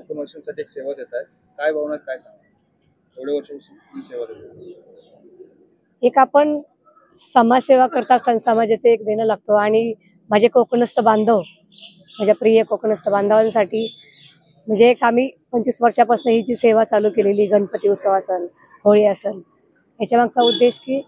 कोकण वर्षांसाठी एक सेवा देत आहे, काय भावना काय सांगा? एवढे वर्षापासून ही सेवा देत. एक आपण समाजसेवा करत असताना समाजाचे एक देणं लागतो आणि माझे कोकणस्थ बांधव, माझ्या प्रिय कोकणस्थ बांधवांसाठी म्हणजे एक आम्ही 25 वर्षापासून ही जी सेवा चालू केलेली, गणपती उत्सव असेल, होळी असेल, याच्या मागचा उद्देश की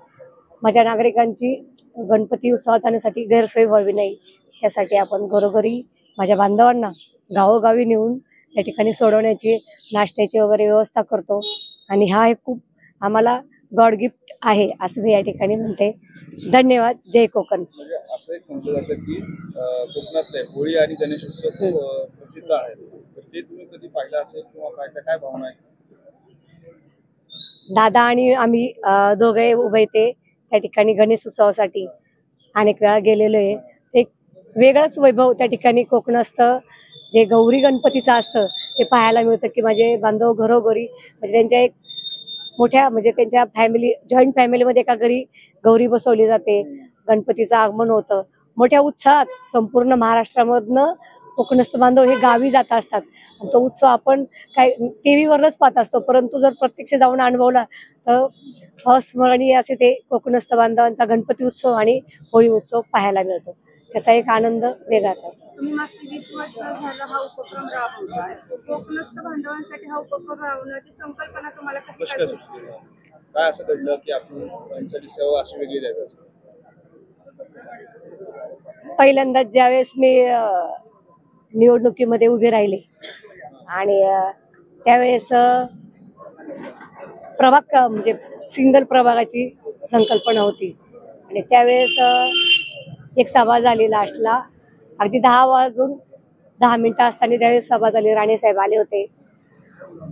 माझ्या नागरिकांची गणपती उत्सवात जाण्यासाठी गैरसोय व्हावी नाही, त्यासाठी आपण घरोघरी माझ्या बांधवांना गावोगावी नेऊन त्या ठिकाणी सोडवण्याची, नाश्त्याची वगैरे व्यवस्था करतो. आणि हा एक खूप आम्हाला गॉड गिफ्ट आहे असं मी या ठिकाणी म्हणते. धन्यवाद. जय कोकण. म्हणजे असं एक म्हटलं जातं की कोकणातले होळी आणि गणेशोत्सव खूप प्रसिद्ध आहे, तर ते तुम्ही कधी पाहिलं असेल किंवा काय काय भावना आहे? दादा आणि आम्ही दोघे उभे ते त्या ठिकाणी गणेश उत्सवासाठी अनेक वेळा गेलेलो आहे. ते एक वेगळंच वैभव त्या ठिकाणी कोकणस्थ जे गौरी गणपतीचं असतं ते पाहायला मिळतं की माझे बांधव घरोघरी म्हणजे त्यांच्या एक मोठ्या म्हणजे त्यांच्या फॅमिली जॉईंट फॅमिलीमध्ये एका घरी गौरी बसवली जाते, गणपतीचं आगमन होतं मोठ्या उत्साहात. संपूर्ण महाराष्ट्रामधनं कोकणस्थ बांधव हे गावी जात असतात. तो उत्सव आपण काय TV वरच पाहत असतो, परंतु जर प्रत्यक्ष जाऊन अनुभवला तर अस्मरणीय असे ते कोकणस्थ बांधवांचा गणपती उत्सव आणि होळी उत्सव पाहायला मिळतो. त्याचा एक आनंद वेगळाच असतो. तुम्ही मागचे 20 वर्ष झालं हा उपक्रम राबवताय. कोकणस्थ बांधवांसाठी हा उपक्रम राबवण्याची संकल्पना तुम्हाला कशी काय सुचली? काय असं घडलं की आपण त्यांच्यासाठी सेवा अशी वेगळी द्यावी? पहिल्यांदा ज्यावेळेस मी निवडणुकीमध्ये उभे राहिले आणि त्यावेळेस प्रभाग म्हणजे सिंगल प्रभागाची संकल्पना होती आणि त्यावेळेस एक सभा झाली लास्टला अगदी 10 वाजून 10 मिनिटं असताना त्यावेळेस सभा झाली. राणे साहेब आले होते.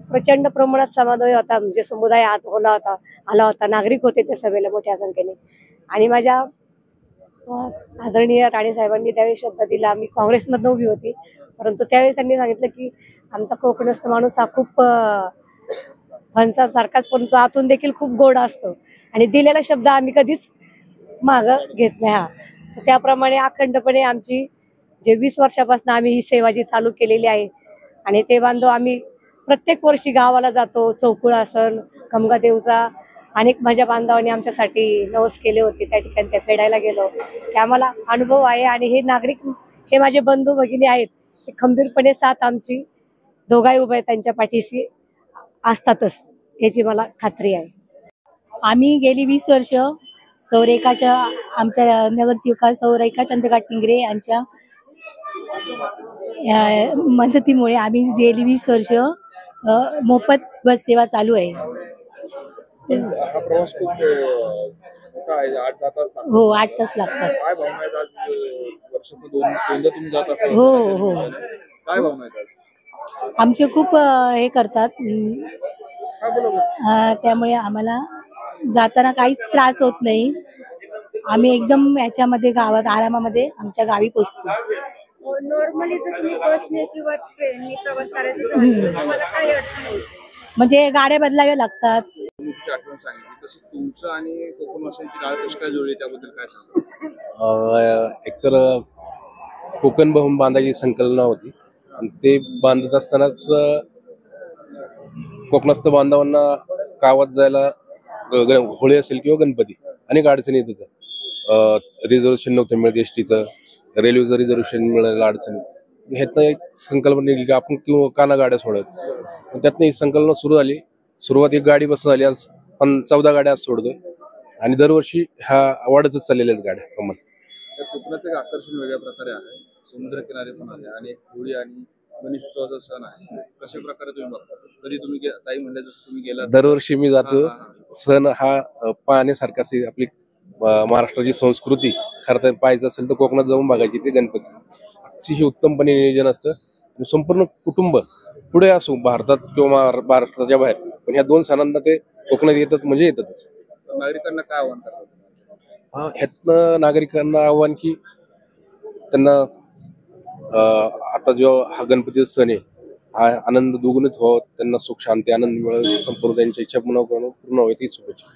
प्रचंड प्रमाणात समावेश होता, म्हणजे समुदाय आला होता, नागरिक होते त्या सभेला मोठ्या संख्येने. आणि माझ्या आदरणीय राणे साहेबांनी त्यावेळेस शब्द दिला. मी काँग्रेसमधनं उभी होती, परंतु त्यावेळेस त्यांनी सांगितलं की आमचा कोकणस्थ माणूस हा खूप फणसासारखाच परंतु आतून देखील खूप गोड असतो आणि दिलेला शब्द आम्ही कधीच मागं घेत नाही. हा तर त्याप्रमाणे अखंडपणे आमची जे 20 वर्षापासून आम्ही ही सेवा जी चालू केलेली आहे आणि ते बांधव आम्ही प्रत्येक वर्षी गावाला जातो. चौकुळ असन, कमगादेवचा अनेक माझ्या बांधवांनी आमच्यासाठी नवस केले होते, त्या ठिकाणी त्या फेडायला गेलो की आम्हाला अनुभव आहे. आणि हे नागरिक हे माझे बंधू भगिनी आहेत, हे खंबीरपणे साथ आमची दोघाही उभे त्यांच्या पाठीशी असतातच याची मला खात्री आहे. आम्ही गेली 20 वर्ष सौरेखाच्या आमच्या नगरसेविका सौरेखा चंद्रकांत टिंगरे यांच्या मदतीमुळे आम्ही गेली 20 वर्ष मोफत बस सेवा चालू आहे. हा प्रवास खूप मोठा आहे, 8-10 तास लागतात. हो, 8 तास लागतात. काय भावना आहेत आज? वर्षातून दोनदा तुम्ही जात असता. हो हो, काय भावना आहेत आज? आमचे खूप हे करतात, त्यामुळे आम्हाला जाताना काहीच त्रास होत नाही. आम्ही एकदम याच्यामध्ये गावात आरामामध्ये आमच्या गावी पोहोचतो. नॉर्मली जर तुम्ही बसने किंवा ट्रेनने प्रवास करायचा तर तुम्हाला काय अडचण होईल? म्हणजे गाड्या बदलाव्या लागतात. तुमची आठवण सांगितली तसं तुमचं आणि कोकण वासियांची नाळ कशी काय जुळली त्याबद्दल काय सांगा? एकतर कोकण भवन बांधायची संकल्पना होती आणि ते बांधत असतानाच कोकणस्थ बांधवांना गावात जायला होळी असेल किंवा गणपती अनेक अडचणी येत होत्या. रिझर्वेशन नव्हतं मिळत, एसटीचं रेल्वेचं रिझर्वेशन मिळायला अडचणी. ह्यातनं एक संकल्पना निघली की आपण किंवा काना गाड्या सोडत. त्यातनं ही संकल्पना सुरू झाली. सुरुवात एक गाडी बस झाली, आज 14 गाड्या आज सोडतोय आणि दरवर्षी ह्या वाढतच चाललेल्या आहेत गाड्या. कमाल कोकणाचं एक आकर्षण वेगळ्या प्रकारे आहे, समुद्रकिनारे पण आहे आणि होळी आणि गणेशोत्सवाचा सण आहे. कशा प्रकारे तुम्ही बघता? तरी तुम्ही ताई म्हणले जसं तुम्ही गेला दरवर्षी मी जातो. सण हा पाहण्यासारखा असेल. आपली महाराष्ट्राची संस्कृती खरं तर पाहायचं असेल तर कोकणात जाऊन बघायची. ते गणपती अतिशय उत्तमपणे नियोजन असतं. संपूर्ण कुटुंब पुढे असो भारतात किंवा महाराष्ट्राच्या बाहेर, पण ह्या 2 सणांना ते कोकणात येतात म्हणजे येतातच. नागरिकांना काय आव्हान करतात? ह्यातनं नागरिकांना आव्हान की त्यांना आता जो हा गणपतीचा सण आहे हा आनंद दुगुणित व्हावा, त्यांना सुख शांती आनंद मिळावा, संपूर्ण त्यांच्या इच्छा पूर्ण व्हावी ती शुभेच्छा.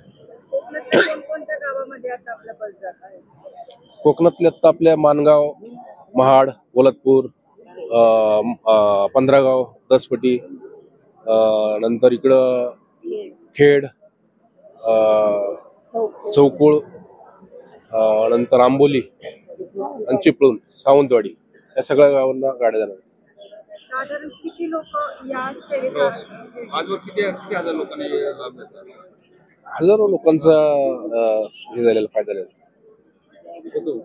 कोकणातल्या आता आपल्या माणगाव, महाड, पोलादपूर, पंधरागाव, दसपटी, नंतर इकडं खेड, चौकुळ, नंतर आंबोली आणि चिपळूण, सावंतवाडी या सगळ्या गावांना गाड्या जाणार. साधारण किती लोक या सेवेचा प्रवास आजवर किती किती हजार लोकांनी लाभ घेतला? हजारो लोकांचा हे झालेला फायदा झालेला. होतो.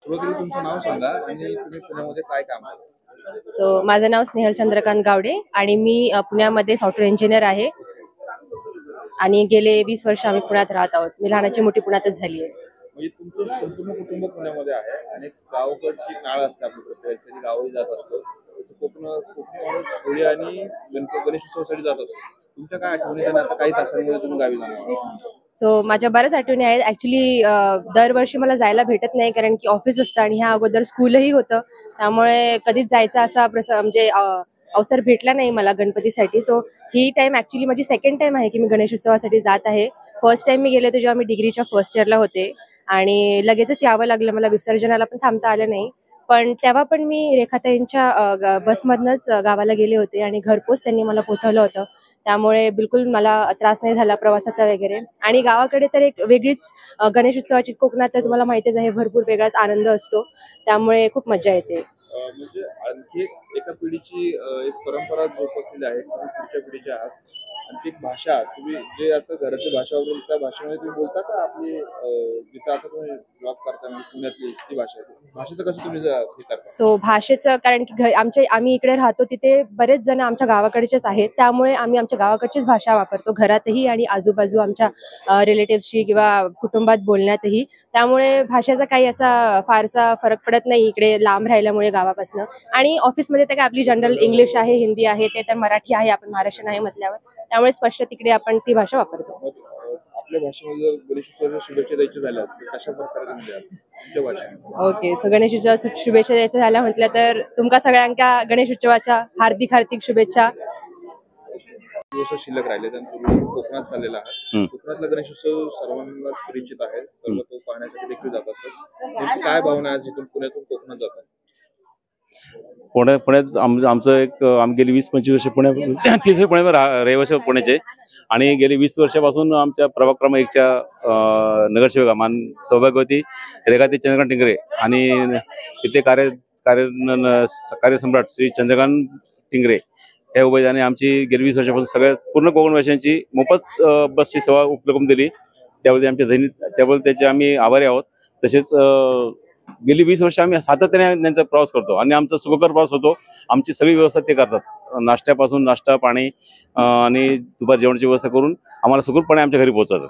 सुरुवातीला तुमचं नाव सांगा आणि तुम्ही पुण्यामध्ये काय काम करता? सो माझं नाव स्नेहल चंद्रकांत गावडे आणि मी पुण्यामध्ये सॉफ्टवेअर इंजिनियर आहे आणि गेले 20 वर्ष आम्ही पुण्यात राहत आहोत. मी लहानाची मोठी पुण्यातच झाली आहे. म्हणजे तुमचं संपूर्ण कुटुंब पुण्यामध्ये आहे आणि गावाकडची नाळ असते आपली प्रत्येकाची, गावही जात असतो. कोकणी माणूस होळी आणि गणेश उत्सवासाठी जात असतो. तुमच्या काय आठवणी आहेत? आता काही तासांमध्ये तुम्ही गावी जाणार. सो माझ्या बऱ्याच आठवणी आहेत. ऍक्च्युली दरवर्षी मला जायला भेटत नाही कारण की ऑफिस असतं आणि ह्या अगोदर स्कूलही होतं, त्यामुळे कधीच जायचा असा म्हणजे अवसर भेटला नाही मला गणपतीसाठी. सो ही टाइम ऍक्च्युली माझी सेकंड टाइम आहे की मी गणेश उत्सवासाठी जात आहे. फर्स्ट टाइम मी गेले होते जेव्हा मी डिग्रीच्या फर्स्ट इयरला होते आणि लगेचच यावं लागलं मला, विसर्जनाला पण थांबता आलं नाही. पण तेव्हा पण मी रेखाताईंच्या बसमधनंच गावाला गेले होते आणि घरपोच त्यांनी मला पोहोचवलं होतं, त्यामुळे बिलकुल मला त्रास नाही झाला प्रवासाचा वगैरे. आणि गावाकडे तर एक वेगळीच गणेश उत्सवाची, कोकणात तर तुम्हाला माहितीच आहे भरपूर वेगळाच आनंद असतो, त्यामुळे खूप मजा येते. म्हणजे आणखी एका पिढीची एक परंपरा जोपासलेली आहे, तुम्ही पुढच्या पिढीच्या आहात. आणखी एक भाषा, तुम्ही जे आता घराची भाषा वापरून त्या भाषेमध्ये तुम्ही बोलता का? आपली जिथं आता तुम्ही जॉब करता म्हणजे पुण्यातली ती भाषा आहे, भाषेचं कसं तुम्ही हे करता? सो भाषेचं कारण की आम्ही इकडे राहतो तिथे बरेच जण आमच्या गावाकडचेच आहेत, त्यामुळे आम्ही आमच्या गावाकडचीच भाषा वापरतो घरातही आणि आजूबाजू आमच्या रिलेटिव्हशी किंवा कुटुंबात बोलण्यातही. त्यामुळे भाषेचा काही असा फारसा फरक पडत नाही इकडे लांब राहिल्यामुळे गावापासून. आणि ऑफिसमध्ये तर काय आपली जनरल इंग्लिश आहे, हिंदी आहे, ते तर मराठी आहे, आपण महाराष्ट्र आहे म्हटल्यावर, त्यामुळे स्पष्ट तिकडे आपण ती भाषा वापरतो. आपल्या भाषेमध्ये जर गणेश उत्सवाच्या शुभेच्छा द्यायच्या झाल्या तर कशा प्रकारे तुम्ही द्याल तुमच्या भाषेमध्ये? ओके, सो गणेश उत्सवाच्या शुभेच्छा द्यायच्या झाल्या म्हटलं तर तुमका सगळ्यांका गणेश उत्सवाच्या हार्दिक हार्दिक शुभेच्छा. दिवस शिल्लक राहिले तर तुम्ही कोकणात चाललेला आहात. कोकणातला गणेश उत्सव सर्वांना परिचित आहे, सर्व तो पाहण्यासाठी देखील जात असतात. नेमकी काय भावना आहे जिथून पुण्यातून कोकणात जातात? पुण्यात आमचं एक आम्ही गेली 20-25 वर्ष पुण्यात 30 पुण्यामध्ये रहिवासी पुण्याचे आणि गेली 20 वर्षापासून आमच्या प्रभाग क्रमांक 1च्या नगरसेविका मान सौभाग्यवती रेखाताई चंद्रकांत टिंगरे आणि तिथे कार्यसम्राट श्री चंद्रकांत टिंगरे या उभयदाने आमची गेली 20 वर्षापासून सगळ्या पूर्ण कोकणवासियांची मोफत बसची सेवा उपलब्ध करून दिली, त्याबद्दल त्याचे आम्ही आभारी आहोत. तसेच गेली 20 वर्ष आम्ही सातत्याने त्यांचा प्रवास करतो आणि आमचा सुखकर प्रवास होतो. आमची सगळी व्यवस्था ते करतात, नाश्त्यापासून नाश्ता पाणी आणि दुपार जेवणाची व्यवस्था करून आम्हाला सुखरूपपणे आमच्या घरी पोहोचवतात.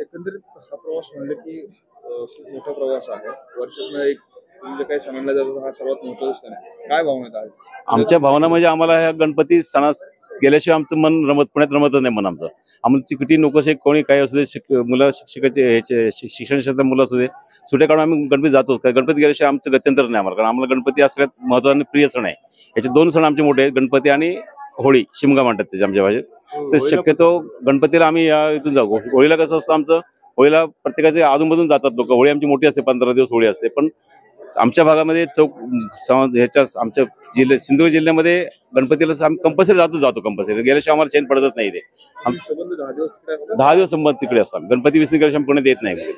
एकंदरीत हा प्रवास म्हणलं की खूप मोठा प्रवास आहे. वर्षातून एक म्हणजे काही सणांना जातो, हा सर्वात मोठा सण आहे. काय भावना आहेत आज? आमच्या भावना म्हणजे आम्हाला ह्या गणपती सणास गेल्याशिवाय आमचं मन पुण्यात रमतच नाही. मन आमचं आमची किती नोकरी कोणी काही असू दे, मुलं शिक्षकाचे ह्याचे शिक्षण क्षेत्रात मुलं असू दे, सुट्या काढून आम्ही गणपती जातो. गणपती गेल्याशिवाय आमचं गत्यंतर नाही आम्हाला, कारण आम्हाला गणपती हा सगळ्यात महत्त्वाचा प्रिय सण आहे. याचे 2 सण आमचे मोठे आहेत, गणपती आणि होळी, शिमगा म्हणतात त्याच्या आमच्या भाषेत. तर शक्यतो गणपतीला आम्ही या इथून जाऊ. होळीला कसं असतं आमचं, होळीला प्रत्येकाचे अधूनमधून जातात लोक. होळी आमची मोठी असते, 15 दिवस होळी असते. पण आमच्या भागामध्ये ह्याच्या आमच्या सिंधुदुर्ग जिल्ह्यामध्ये गणपतीला आम्ही कंपल्सरी जातो कंपल्सरी. गेल्याशिवाय आम्हाला चेन पडतच नाही. ते 10 दिवस संबंध तिकडे असतात. गणपती विसर्जन केल्याशिवाय पुण्यात येत नाही.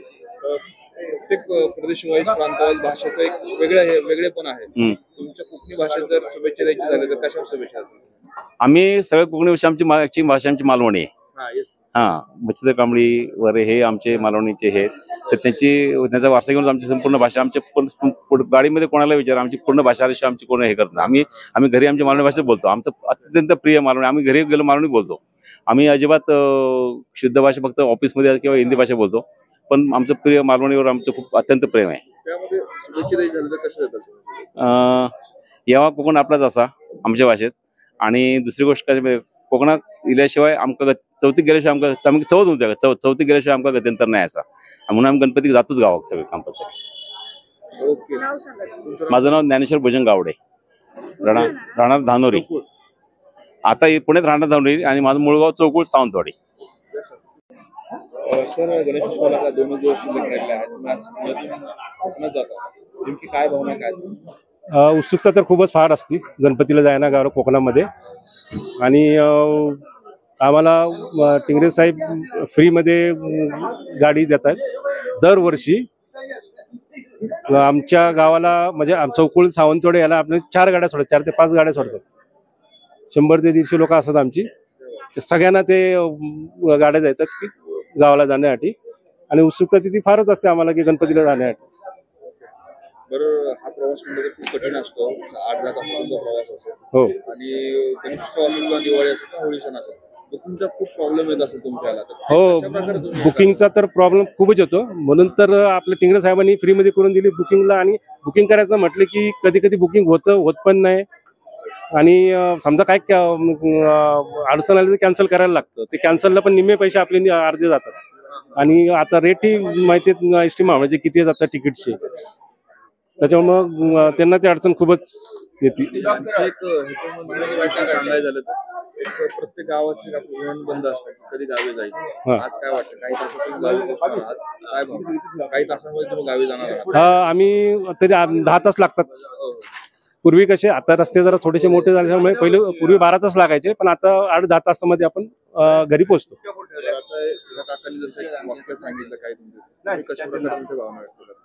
प्रत्येक प्रदेश वाईज प्रांतवाईज भाषेचं एक वेगळेपण आहे. तुमच्या कोकणी भाषेत जर शुभेच्छा द्यायची झाली तर कशा शुभेच्छा? आम्ही सगळ्या कोकणी आमची भाषा आमची मालवणी आहे. मच्छिंद्र कांबळी वरे हे आमचे मालवणीचे आहेत. तर त्यांचा वारसा घेऊन आमची संपूर्ण भाषा आमच्या गाडीमध्ये कोणाला विचार आमची पूर्ण भाषा आमची कोण हे करत नाही. आम्ही घरी आमच्या मालवणी भाषेत बोलतो. आमचं अत्यंत प्रिय मालवणी. आम्ही घरी गेलो मालवणी बोलतो. आम्ही अजिबात शुद्ध भाषा फक्त ऑफिसमध्ये किंवा हिंदी भाषा बोलतो, पण आमचं प्रिय मालवणीवर आमचं खूप अत्यंत प्रेम आहे. त्यामध्ये शुभेच्छा द्यायची झाली तर कसं देतात? यावा कोकण आपलाच असा आमच्या भाषेत. आणि दुसरी गोष्ट काय, कोकणात गेल्याशिवाय आमका चौथीत गेल्याशिवाय आमका चौथ होत्या चौथीत गेल्याशिवाय आमका गत्यंतर नाही असा, म्हणून आम्ही गणपती जातोच गावात सगळे कंपल्सरी. ओके, माझं नाव ज्ञानेश्वर भजन गावडे. राहणार धानोरी. आता पुण्यात राहणार धानोरी आणि माझं मूळ गाव चौकुळ सावंतवाडी. सर, गणेशोत्सवाला आता 2 दिवस शिल्लक राहिले आहेत. तुम्ही आज पुण्यातून कोकणात जाता, नेमकी काय भावना आहे, काय उत्सुकता तर खूपच फार असते गणपतीला जायला गाव कोकणामध्ये. आणि आम्हाला टिंगरे साहेब फ्रीमध्ये गाडी देतात दरवर्षी. आमच्या गावाला म्हणजे चौकुळ सावंतवाडी याला आपल्या 4 गाड्या सोडतात, 4 ते 5 गाड्या सोडतात. 100 ते 150 लोक असतात आमची. सगळ्यांना ते गाड्या देतात की गावाला जाण्यासाठी. आणि उत्सुकता तिथे फारच असते आम्हाला की गणपतीला जाण्यासाठी. बरं, हा प्रवास म्हणजे खूप कठीण असतो, 8-10 तासांचा प्रवास असतो. हो. आणि गणेशोत्सव असेल किंवा दिवाळी असेल किंवा होळी सण असेल, बुकिंगचा खूप प्रॉब्लेम येत असेल तुमच्याला. हो, बुकिंगचा तर प्रॉब्लेम खूपच येतो. म्हणून तर आपल्या टिंगरे साहेबांनी फ्रीमध्ये करून दिली बुकिंगला. आणि बुकिंग करायचं म्हटलं की कधी कधी बुकिंग होत पण नाही. आणि समजा काय अडचण आली तर कॅन्सल करायला लागतं. ते कॅन्सलला पण निम्मे पैसे आपले अर्धे जातात. आणि आता रेटही माहिती एसटी महामंडळाचे किती जातात तिकीटचे. त्याच्यामुळं त्यांना ती अडचण खूपच येते. एक ह्याच्यामध्ये सांगायचं झालं तर एक प्रत्येक गावाची विमान बंद असतात, कधी गावी जाईल. आज काय वाटतं, काही तासात तुम्ही गावी पोहोचणार आहात, काय भावना? काही तासांमध्ये तुम्ही गावी जाणार आहात? आम्ही तरी 10 तास लागतात. पूर्वी कसे, आता रस्ते जरा थोडेसे मोठे झाल्यामुळे पूर्वी 12 तास लागायचे, पण आता 8-10 तासामध्ये आपण घरी पोहोचतो. आता या काकांनी जसं एक वाक्य सांगितलं, काय तुम्ही कशा प्रकारे तुमच्या भावना व्यक्त करता?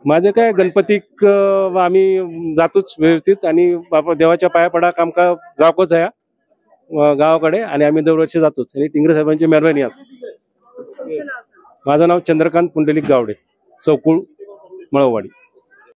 माझे काय गणपतीक आम्ही जातोच व्यवस्थित. आणि बाबा देवाच्या पाया पडा कामका जावकोच आहे गावाकडे. आणि आम्ही दरवर्षी जातोच. आणि टिंगरे साहेबांची मेहरबानी असते. माझं नाव चंद्रकांत पुंडलिक गावडे, चौकुळ मळवाडी.